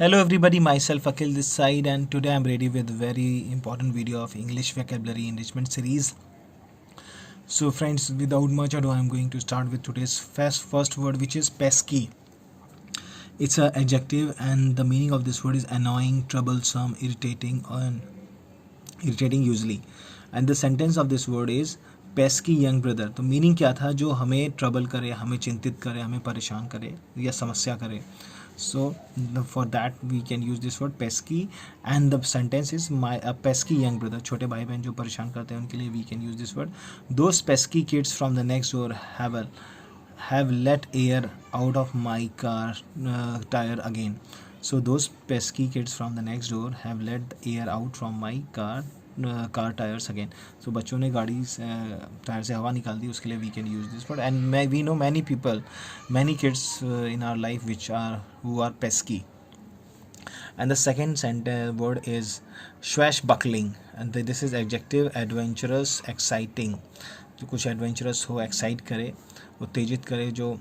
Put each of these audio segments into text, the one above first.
Hello everybody, myself Akhil this side, and today I'm ready with a very important video of English vocabulary enrichment series. So friends, without much ado, I'm going to start with today's first word, which is pesky. It's an adjective and the meaning of this word is annoying, troublesome, irritating, and irritating usually. And the sentence of this word is pesky young brother. तो meaning क्या था? जो हमें trouble करे, हमें चिंतित करे, हमें परेशान करे या समस्या करे. So for that we can use this word pesky, and the sentence is my a pesky young brother. छोटे भाई बहन जो परेशान करते हैं उनके लिए we can use this word. Those pesky kids from the next door have let air out of my car tire again. So those pesky kids from the next door have let air out from my car tires again. So बच्चों ने गाड़ी tyre से हवा निकाल दी, उसके लिए we can use this word. And we know many people, many kids in our life who are pesky. And the second word is swashbuckling, and this is adjective, adventurous, exciting. जो कुछ adventurous हो, excite करे, उत्तेजित करे, जो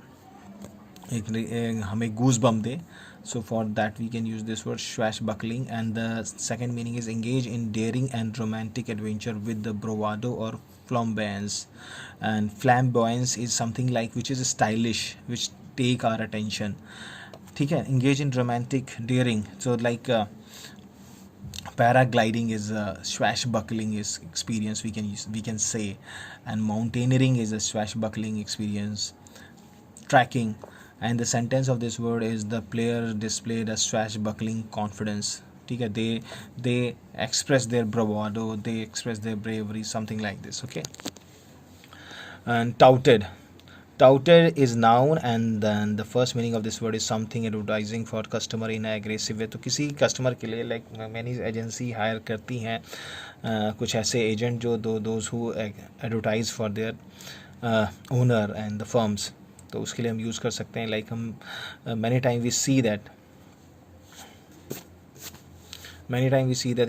एक हमें गूज बम दे. So for that we can use this word swashbuckling, and the second meaning is engage in daring and romantic adventure with the bravado or flamboyance. And flamboyance is something like which is stylish, which take our attention. ठीक है. Engage in romantic daring, so like paragliding is a swashbuckling is experience, we can say. And mountaineering is a swashbuckling experience. Tracking, and the sentence of this word is the player displayed a swashbuckling confidence. ठीक है. they express their bravado, they express their bravery, something like this. Okay. And touted is noun, and then the first meaning of this word is something advertising for customer in an aggressive way. तो किसी customer के लिए like many agency hire करती हैं कुछ ऐसे agent जो those who advertise for their owner and the firms. तो उसके लिए हम यूज़ कर सकते हैं. लाइक हम many time we see that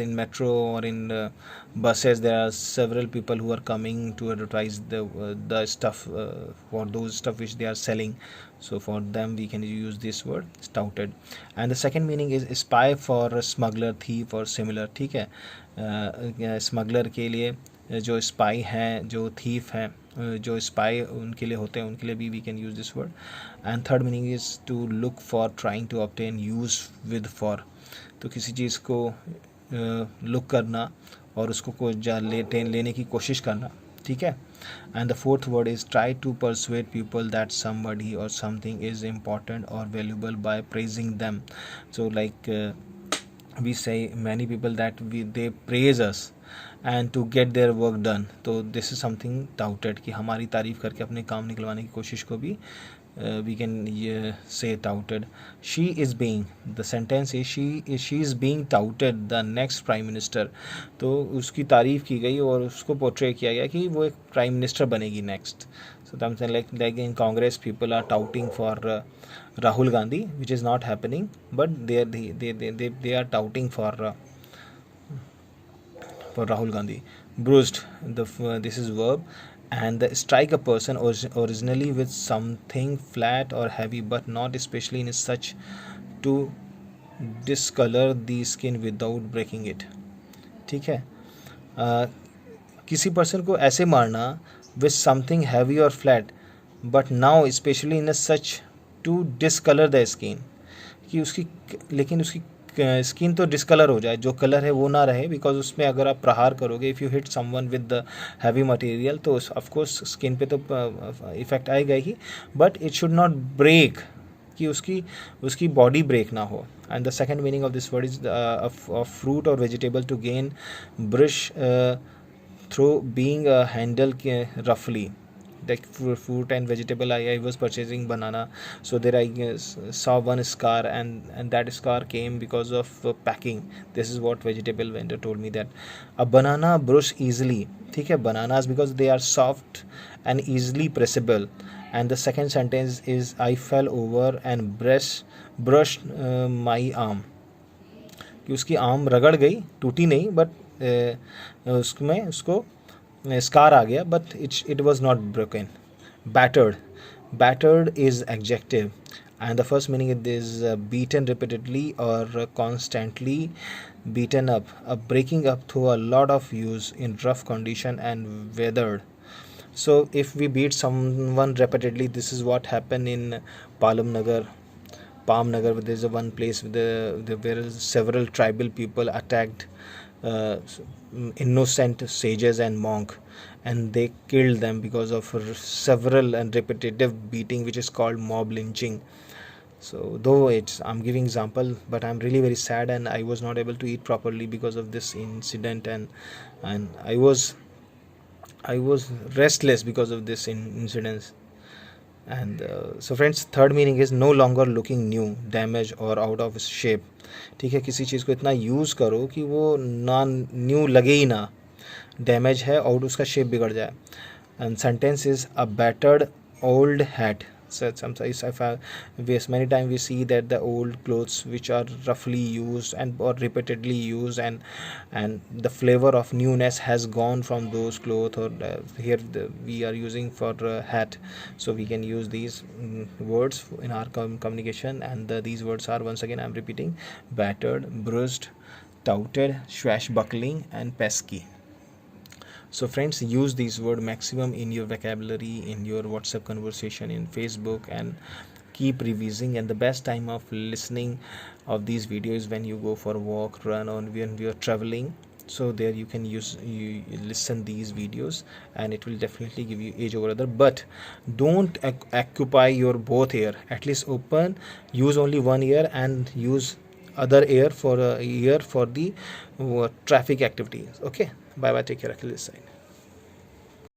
in metro or in buses there are several people who are coming to advertise the stuff for those stuff which they are selling. So for them we can use this word touted. And the second meaning is spy for a smuggler, thief or similar. ठीक है. Smuggler के लिए जो spy हैं, जो thief हैं, जो spy उनके लिए होते हैं, उनके लिए भी we can use this word. And third meaning is to look for, trying to obtain, use with for. तो किसी चीज़ को लुक करना और उसको लेने की कोशिश करना. ठीक है. And the fourth word is try to persuade people that somebody और समथिंग इज़ इम्पॉर्टेंट और valuable by praising them. So like we say many people that they praise us and to get their work done. तो this is something touted, कि हमारी तारीफ़ करके अपने काम निकलवाने की कोशिश को भी we can say touted. She is being, the sentence is she is being touted the next prime minister. तो उसकी तारीफ़ की गई और उसको पोर्ट्रे किया गया कि वो एक प्राइम मिनिस्टर बनेगी next. So something like in Congress people are touting for Rahul Gandhi, which is not happening, but they are touting for Rahul Gandhi. Bruised, this is verb. And the strike a person originally with something flat or heavy, but not especially in such to discolor the skin without breaking it. ठीक है. किसी person को ऐसे मारना with something heavy or flat, but now especially in a such to discolor the skin, कि उसकी लेकिन उसकी स्किन तो डिस्कलर हो जाए, जो कलर है वो ना रहे, बिकॉज उसमें अगर आप प्रहार करोगे, if you hit someone with the heavy material, तो ऑफकोर्स स्किन पे तो इफ़ेक्ट आएगा ही, but it should not break, कि उसकी बॉडी ब्रेक ना हो. And the second meaning of this word is of fruit और vegetable to gain brush through being a handle roughly. Like fruit and vegetable, I was purchasing banana, so there I saw one scar, and that scar came because of packing. This is what vegetable vendor told me, that a banana brush easily. ठीक है. Bananas because they are soft and easily pressable. And the second sentence is I fell over and brushed my arm. कि उसकी arm रगड़ गई, टूटी नहीं, but उसमें उसको स्कार आ गया, but it was not broken. Battered is adjective. and the first meaning it is beaten repeatedly or constantly beaten up, breaking up through a lot of use in rough condition and weathered. So if we beat someone repeatedly, this is what happened in Palam Nagar, Palm Nagar. There's a one place where several tribal people attacked innocent sages and monk, and they killed them because of several and repetitive beating, which is called mob lynching. So though it's, I'm giving example, but I'm really very sad, and I was not able to eat properly because of this incident, and I was restless because of this incident. And so friends, third meaning is no longer looking new, damaged or out of shape. ठीक है, किसी चीज़ को इतना use करो कि वो ना new लगे ही ना, डैमेज है और उसका शेप बिगड़ जाए. And sentence is a battered old hat. So sometimes if many times we see that the old clothes which are roughly used and or repeatedly used, and the flavor of newness has gone from those clothes, or here we are using for hat, so we can use these words in our communication. And these words are, once again I'm repeating, battered, bruised, touted, swashbuckling and pesky. So friends, use these words maximum in your vocabulary, in your WhatsApp conversation, in Facebook, and keep revising. And the best time of listening of these videos when you go for a walk, run, or when you are traveling. So there you can you listen these videos, and it will definitely give you edge over other. But don't occupy your both ear. At least open, use only one ear, and use other ear for the traffic activities. Okay, bye bye, take care, Akhil this side.